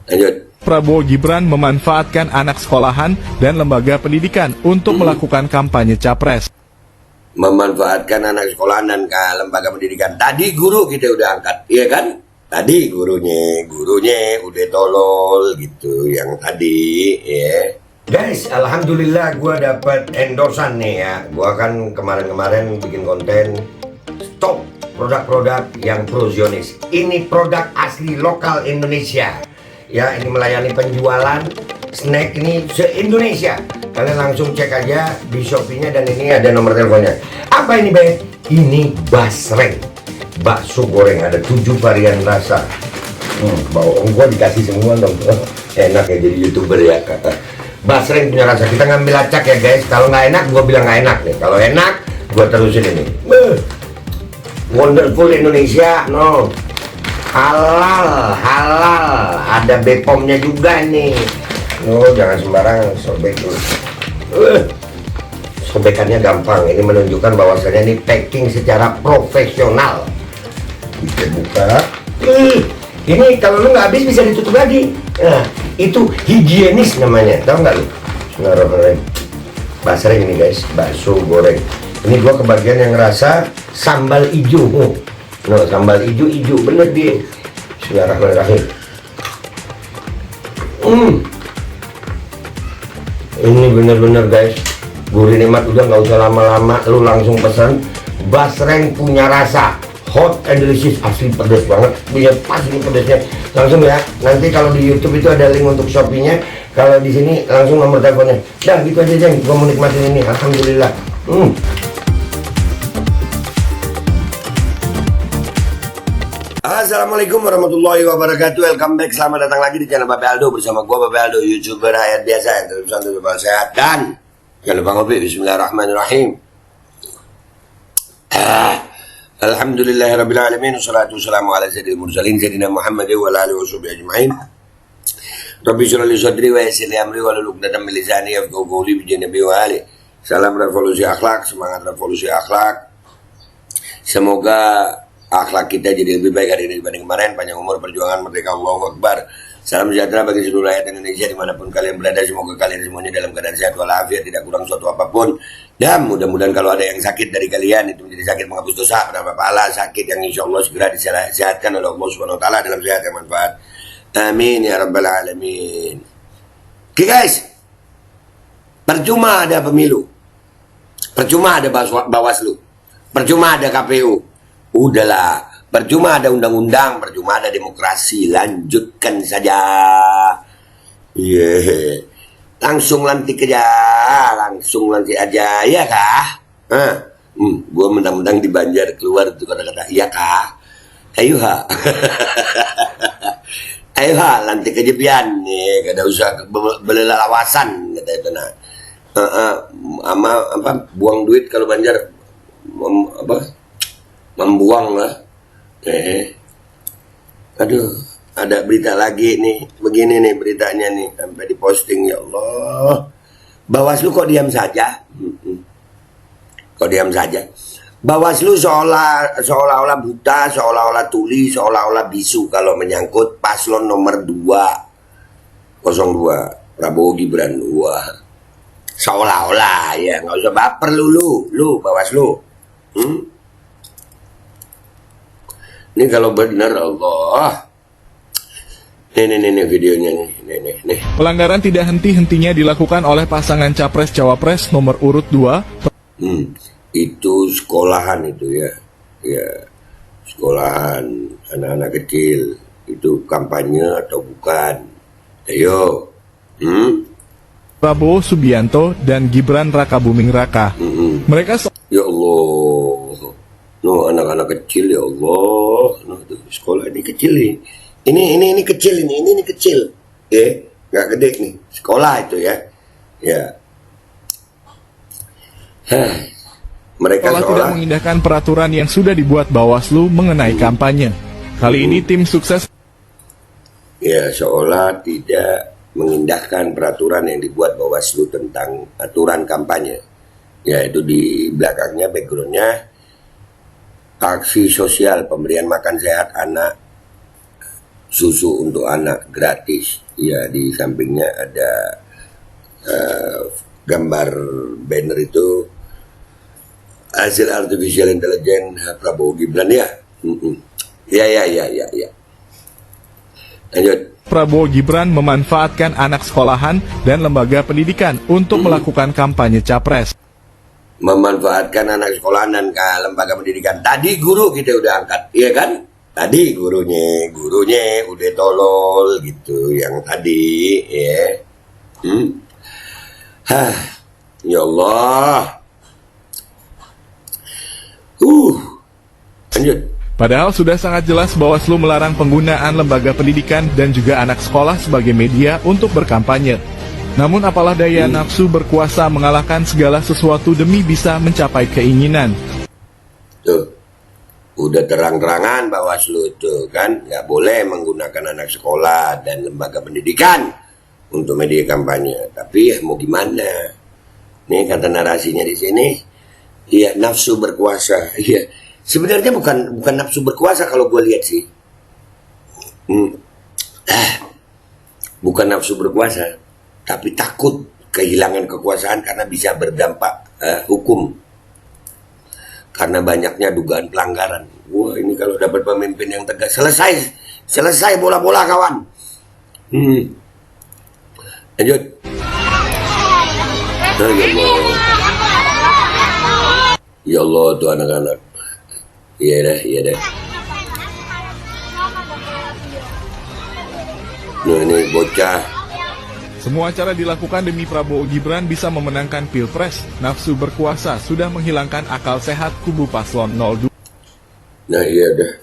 Lanjut. Prabowo Gibran memanfaatkan anak sekolahan dan lembaga pendidikan untuk melakukan kampanye capres. Memanfaatkan anak sekolahan dan lembaga pendidikan. Tadi guru kita udah angkat, iya kan? Tadi gurunya udah tolol gitu yang tadi, ya. Guys, alhamdulillah gue dapat endorsan nih ya. Gue kan kemarin-kemarin bikin konten stop produk-produk yang pro Zionis. Ini produk asli lokal Indonesia. Ya, ini melayani penjualan snack ini se-Indonesia. Kalian langsung cek aja di Shopee-nya dan ini ada nomor teleponnya. Apa ini, Be? Ini basreng. Bakso goreng ada 7 varian rasa. Bawang gua dikasih semua dong. Enak ya jadi YouTuber ya. Basreng punya rasa. Kita ngambil acak ya, guys. Kalau nggak enak, gua bilang nggak enak nih. Kalau enak, gua terusin ini. Wonderful Indonesia, no. Halal, ada Bepomnya juga nih. Oh, jangan sembarangan sobek dulu. Sobekannya gampang. Ini menunjukkan bahwasannya ini packing secara profesional. Kita buka. Ini kalau lu nggak habis bisa ditutup lagi. Nah, itu higienis namanya. Tahu nggak lu? Bismillahirrahmanirrahim. Basreng ini guys, bakso goreng. Ini gua kebagian yang rasa sambal hijau. No, sambal hijau bener dia. Bismillahirrahmanirrahim. Ini bener-bener guys, gurih nikmat. Udah nggak usah lama-lama, lu langsung pesan. Basreng punya rasa hot and delicious, asli pedas banget. Punya pas ini pedasnya. Langsung ya. Nanti kalau di YouTube itu ada link untuk Shopee-nya. Kalau di sini langsung nomor teleponnya. Dah gitu aja Jeng, gua mau nikmatin ini. Alhamdulillah. Assalamualaikum warahmatullahi wabarakatuh. Welcome back, selamat datang lagi di channel Bapak Aldo. Bersama gua Bapak Aldo, YouTuber rakyat biasa yang terus santai sehat. Dan jangan lupa ngopi. Bismillahirrahmanirrahim. Alhamdulillahirrabbilalamin. Wassalatu wassalamu ala sayyidil mursalin Sayyidina Muhammad wa ala alihi wa sahbihi ajma'in. Rabbi shrah li sadri wa yassir li amri wahlul 'uqdatam min lisani yafqahu qawli bi Nabi wa ali. Salam revolusi akhlak, semangat revolusi akhlak. Semoga akhlak kita jadi lebih baik hari ini dibanding kemarin. Panjang umur, perjuangan, merdeka, Allahu Akbar. Salam sejahtera bagi seluruh rakyat Indonesia dimanapun kalian berada. Semoga kalian semuanya dalam keadaan sehat walafiat, tidak kurang suatu apapun. Dan mudah-mudahan kalau ada yang sakit dari kalian, itu menjadi sakit menghapus dosa, menambah pahala, sakit yang insya Allah segera disehatkan oleh Allah Subhanahu Wa Taala dalam sehat yang manfaat. Amin ya rabbal alamin. Oke guys, percuma ada pemilu, percuma ada Bawaslu, percuma ada KPU. Udahlah, percuma ada undang-undang, percuma ada demokrasi, lanjutkan saja. Langsung lantik aja, ya kah? Gua mentang-mentang di Banjar keluar tuh kata-kata, iya kah? Ayo ha. Ayo ha, lantik aja pian nih, kada usah belelawasan kata itu nah. Apa buang duit kalau Banjar membuang lah. Aduh, ada berita lagi nih, begini nih beritanya nih, sampai diposting. Ya Allah, Bawaslu kok diam saja? Kok diam saja? Bawaslu seolah-olah buta, seolah-olah tuli, seolah-olah bisu kalau menyangkut paslon nomor 202 Prabowo Gibran. Wah, seolah-olah ya, nggak usah baper lu Bawaslu. Ini kalau benar Allah. Nih videonya nih. Pelanggaran tidak henti-hentinya dilakukan oleh pasangan Capres-Cawapres nomor urut 2. Itu sekolahan itu ya. Ya, sekolahan anak-anak kecil. Itu kampanye atau bukan? Ayo. Prabowo Subianto dan Gibran Rakabuming Raka. Mereka ya Allah. No, anak-anak kecil ya Allah. No, tuh, sekolah ini kecil nih. Ini kecil ini kecil. Nggak gede nih. Sekolah itu ya. Ya. Mereka seolah tidak mengindahkan peraturan yang sudah dibuat Bawaslu mengenai kampanye. Kali ini tim sukses ya seolah tidak mengindahkan peraturan yang dibuat Bawaslu tentang aturan kampanye. Ya, itu di belakangnya backgroundnya aksi sosial pemberian makan sehat anak susu untuk anak gratis. Ya, di sampingnya ada gambar banner itu hasil artificial intelligence Prabowo Gibran ya. Ya. Lanjut. Prabowo Gibran memanfaatkan anak sekolahan dan lembaga pendidikan untuk melakukan kampanye capres. Memanfaatkan anak sekolahan dan lembaga pendidikan. Tadi guru kita udah angkat, iya kan? Tadi gurunya udah tolol gitu, yang tadi, ya. Ya Allah. Lanjut. Padahal sudah sangat jelas Bawaslu melarang penggunaan lembaga pendidikan dan juga anak sekolah sebagai media untuk berkampanye. Namun apalah daya nafsu berkuasa mengalahkan segala sesuatu demi bisa mencapai keinginan. Tuh, udah terang-terangan Bawaslu tuh kan, nggak boleh menggunakan anak sekolah dan lembaga pendidikan untuk media kampanye. Tapi ya mau gimana? Nih kata narasinya di sini, iya nafsu berkuasa. Iya. Sebenarnya bukan nafsu berkuasa kalau gue lihat sih. Bukan nafsu berkuasa, tapi takut kehilangan kekuasaan karena bisa berdampak hukum. Karena banyaknya dugaan pelanggaran. Wah, ini kalau dapat pemimpin yang tegas, selesai bola-bola kawan. Lanjut. Ya Allah tuh anak-anak. Iya dah. Nah ini bocah. Semua cara dilakukan demi Prabowo Gibran bisa memenangkan Pilpres. Nafsu berkuasa sudah menghilangkan akal sehat kubu paslon 02. Nah iya dah.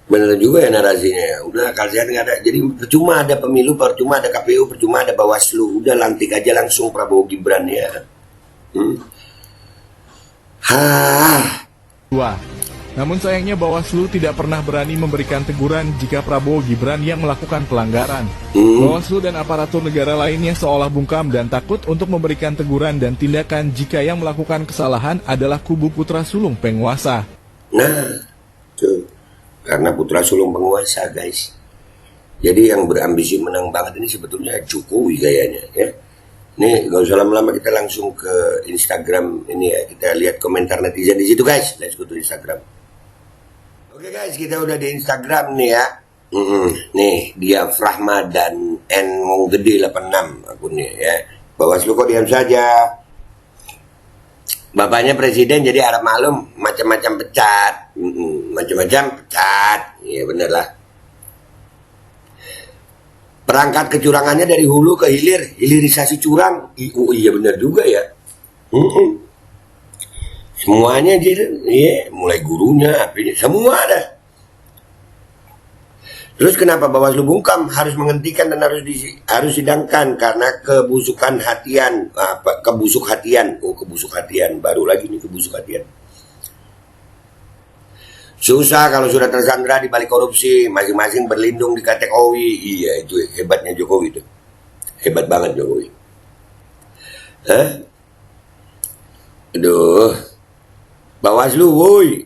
Bener juga ya narasinya. Udah akal sehat nggak ada. Jadi percuma ada pemilu, percuma ada KPU, percuma ada Bawaslu. Udah lantik aja langsung Prabowo Gibran ya. Namun sayangnya Bawaslu tidak pernah berani memberikan teguran jika Prabowo Gibran yang melakukan pelanggaran. Bawaslu dan aparatur negara lainnya seolah bungkam dan takut untuk memberikan teguran dan tindakan jika yang melakukan kesalahan adalah kubu putra sulung penguasa. Nah, tuh. Karena putra sulung penguasa guys. Jadi yang berambisi menang banget ini sebetulnya Jokowi kayaknya ya. Nih gak usah lama-lama, kita langsung ke Instagram ini ya, kita lihat komentar netizen di situ guys. Let's go to Instagram. Oke guys, kita udah di Instagram nih ya. Nih dia Frahma dan N Monggede 86 akunnya ya. Bawaslu kok diam saja. Bapaknya presiden jadi harap malum, macam-macam pecat. Macam-macam pecat. Iya bener lah. Perangkat kecurangannya dari hulu ke hilir, hilirisasi curang. Oh iya benar juga ya. Semuanya jadi, iya, mulai gurunya, apinya, semua ada. Terus kenapa Bawaslu bungkam harus menghentikan dan harus sidangkan karena kebusuk hatian, baru lagi nih kebusuk hatian. Susah kalau sudah tersandra di balik korupsi, masing-masing berlindung di kategori. Iya, itu hebatnya Jokowi itu. Hebat banget Jokowi. Aduh. Bawaslu, woi.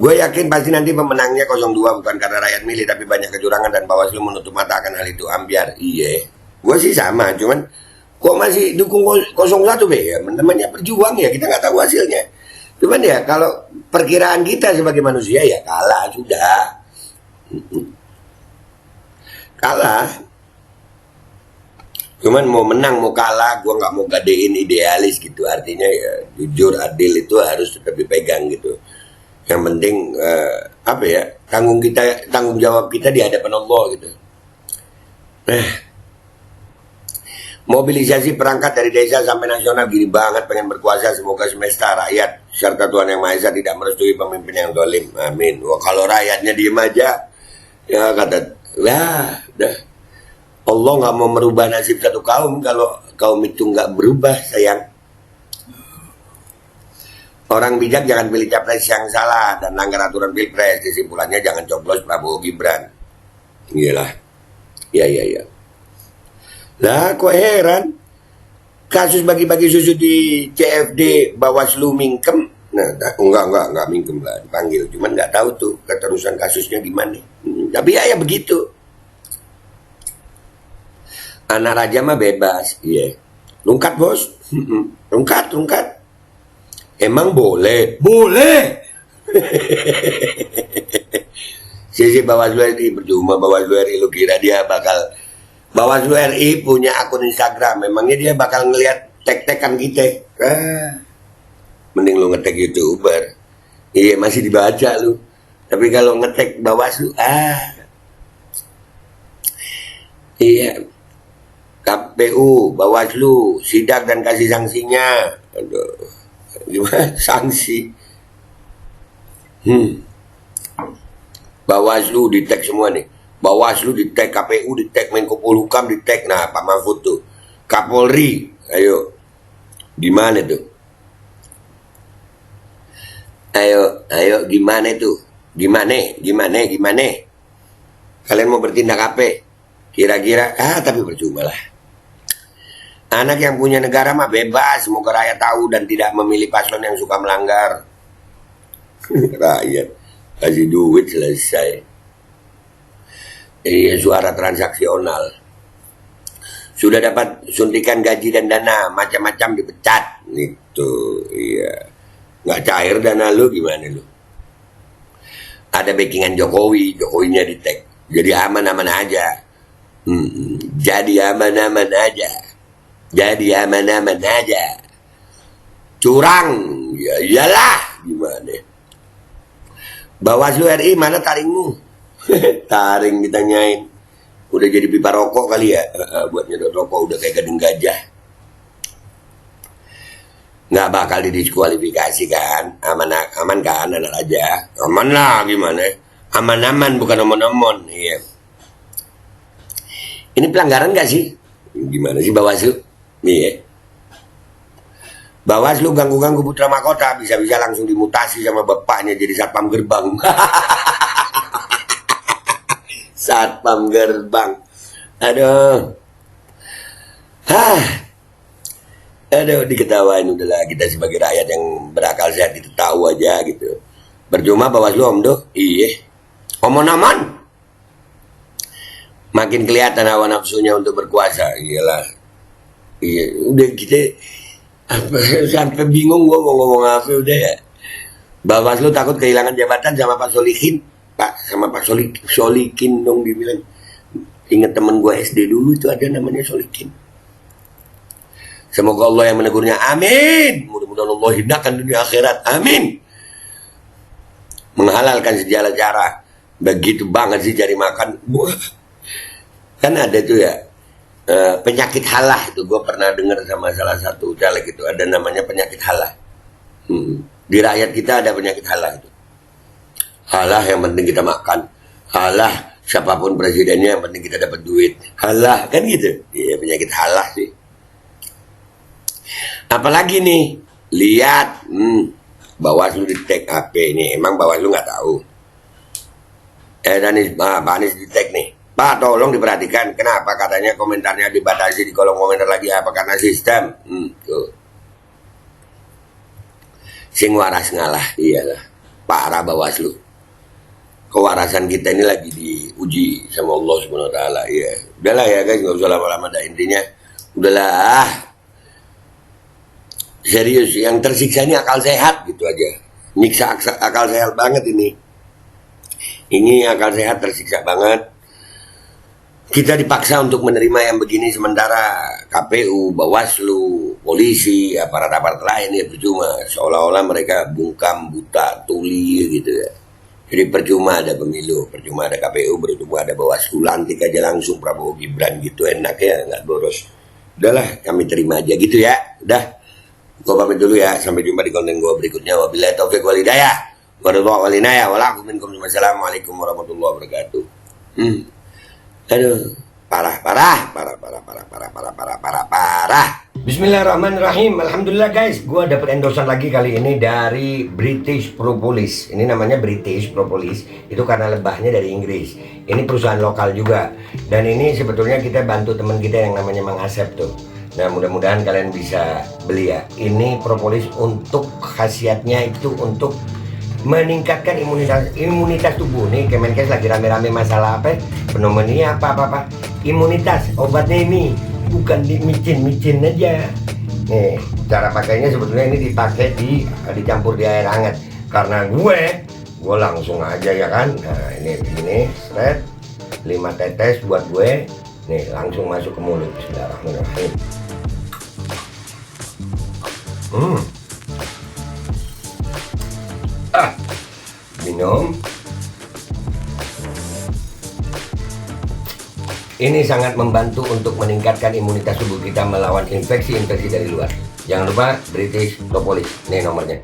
Gue yakin pasti nanti pemenangnya 02 bukan karena rakyat milih, tapi banyak kecurangan dan Bawaslu menutup mata akan hal itu. Ambiar, iya. Gue sih sama, cuman kok masih dukung 01 be ya, namanya perjuang ya, kita nggak tahu hasilnya. Cuman ya kalau perkiraan kita sebagai manusia ya kalah sudah. Kalah. Cuman mau menang mau kalah, gue nggak mau gadein idealis gitu. Artinya ya jujur adil itu harus tetap dipegang gitu. Yang penting tanggung jawab kita di hadapan Allah gitu. Mobilisasi perangkat dari desa sampai nasional gini banget pengen berkuasa, semoga semesta rakyat serta Tuhan Yang Maha Esa tidak merestui pemimpin yang zalim. Amin. Wah, kalau rakyatnya diem aja ya kata dah Allah nggak mau merubah nasib satu kaum kalau kaum itu nggak berubah sayang. Orang bijak jangan pilih capres yang salah dan langgar aturan pilpres. Kesimpulannya jangan coblos Prabowo Gibran. Iyalah. Ya. Lah kok heran, kasus bagi-bagi susu di CFD Bawaslu mingkem, Nah, enggak mingkem lah dipanggil. Cuman nggak tahu tuh keterusan kasusnya gimana. Tapi ya begitu. Anak raja mah bebas, iya. Rungkat bos, rungkat. Emang boleh? Boleh. Sisi Bawaslu RI percuma Bawaslu RI lu kira dia bakal Bawaslu RI punya akun Instagram, memangnya dia bakal ngelihat tek-tekan kita? Mending lu ngetek YouTuber. Iya masih dibaca lu. Tapi kalau ngetek Bawaslu, iya. KPU, Bawaslu, sidak dan kasih sanksinya. Aduh, gimana sanksi? Bawaslu di tag semua nih. Bawaslu di tag, KPU di tag, Menko Polhukam di tag. Nah, Pak Mahfud tuh. Kapolri, ayo. Gimana tuh? Ayo gimana tuh? Gimana? Kalian mau bertindak apa? Kira-kira, tapi percuma lah. Anak yang punya negara mah bebas, semoga rakyat tahu dan tidak memilih paslon yang suka melanggar. Rakyat kasih duit selesai. Iya, suara transaksional. Sudah dapat suntikan gaji dan dana, macam-macam dipecat. Gitu, iya. Nggak cair dana lu, gimana lu? Ada backingan Jokowinya di tag. Jadi aman-aman aja. Jadi aman-aman aja. Curang, ya iyalah, gimana? Bawaslu RI mana taringmu? Taring ditanyain. Udah jadi pipa rokok kali ya? Buat nyedot rokok udah kayak gading gajah. Nggak bakal didiskualifikasi kan? Aman kan anak raja? Aman lah, gimana? Aman-aman bukan omon-omon. Iya. Ini pelanggaran nggak sih? Gimana sih Bawaslu? Iya. Bawaslu ganggu-ganggu putra mahkota, bisa-bisa langsung dimutasi sama bapaknya jadi satpam gerbang. Satpam gerbang. Aduh. Aduh, diketawain udahlah, kita sebagai rakyat yang berakal sehat itu tahu aja gitu. Percuma Bawaslu omdo, iya. Omon-omon. Makin kelihatan hawa nafsunya untuk berkuasa, iyalah. Iya, udah kita sampai bingung gua mau ngomong apa udah ya. Bawaslu takut kehilangan jabatan sama Pak Solikin. Sama Pak Solikin dong dibilang. Ingat temen gua SD dulu itu ada namanya Solikin. Semoga Allah yang menegurnya. Amin. Mudah-mudahan Allah hidupkan dunia akhirat. Amin. Menghalalkan segala cara. Begitu banget sih cari makan. Kan ada tuh ya. Penyakit halah itu gue pernah dengar sama salah satu caleg itu ada namanya penyakit halah. Di rakyat kita ada penyakit halah itu. Halah yang penting kita makan. Halah siapapun presidennya yang penting kita dapat duit. Halah kan gitu. Iya penyakit halah sih. Apalagi nih lihat Bawaslu di tag AP ini. Emang Bawaslu nggak tahu. Pak Anies di tag nih. Pak tolong diperhatikan kenapa katanya komentarnya dibatasi di kolom komentar lagi apa karena sistem. Tuh. Sing waras ngalah, iyalah. Parah Bawaslu. Kewarasan kita ini lagi diuji sama Allah Subhanahu wa taala, ya. Udahlah ya guys, nggak usah lama-lama dah intinya. Udahlah. Serius, yang tersiksa ini akal sehat gitu aja. Nyiksa akal sehat banget ini. Ini akal sehat tersiksa banget. Kita dipaksa untuk menerima yang begini sementara KPU, Bawaslu, polisi, aparat-aparat lain ya percuma. Seolah-olah mereka bungkam, buta, tuli gitu ya. Jadi percuma ada pemilu, percuma ada KPU, percuma ada Bawaslu. Lantik aja langsung Prabowo Gibran gitu, enak ya, nggak boros. Udahlah, kami terima aja gitu ya. Udah, gue pamit dulu ya. Sampai jumpa di konten gue berikutnya. Wabillahi taufiq wal hidayah. Wassalamualaikum warahmatullahi wabarakatuh. Aduh, parah. Bismillahirrahmanirrahim. Alhamdulillah guys, gue dapet endorsean lagi kali ini dari British Propolis. Ini namanya British Propolis, itu karena lebahnya dari Inggris. Ini perusahaan lokal juga. Dan ini sebetulnya kita bantu teman kita yang namanya Mang Asep tuh. Nah, mudah-mudahan kalian bisa beli ya. Ini propolis untuk khasiatnya itu untuk meningkatkan imunitas tubuh. Nih Kemenkes lagi rame-rame masalah apa? Pneumonia apa. Imunitas, obatnya ini bukan di micin aja. Nih, cara pakainya sebetulnya ini dicampur di air hangat. Karena gue langsung aja ya kan. Nah, ini seret 5 tetes buat gue. Nih, langsung masuk ke mulut. Bismillahirrahmanirrahim. Minum. Ini sangat membantu untuk meningkatkan imunitas tubuh kita melawan infeksi dari luar. Jangan lupa British Propolis. Ini nomornya.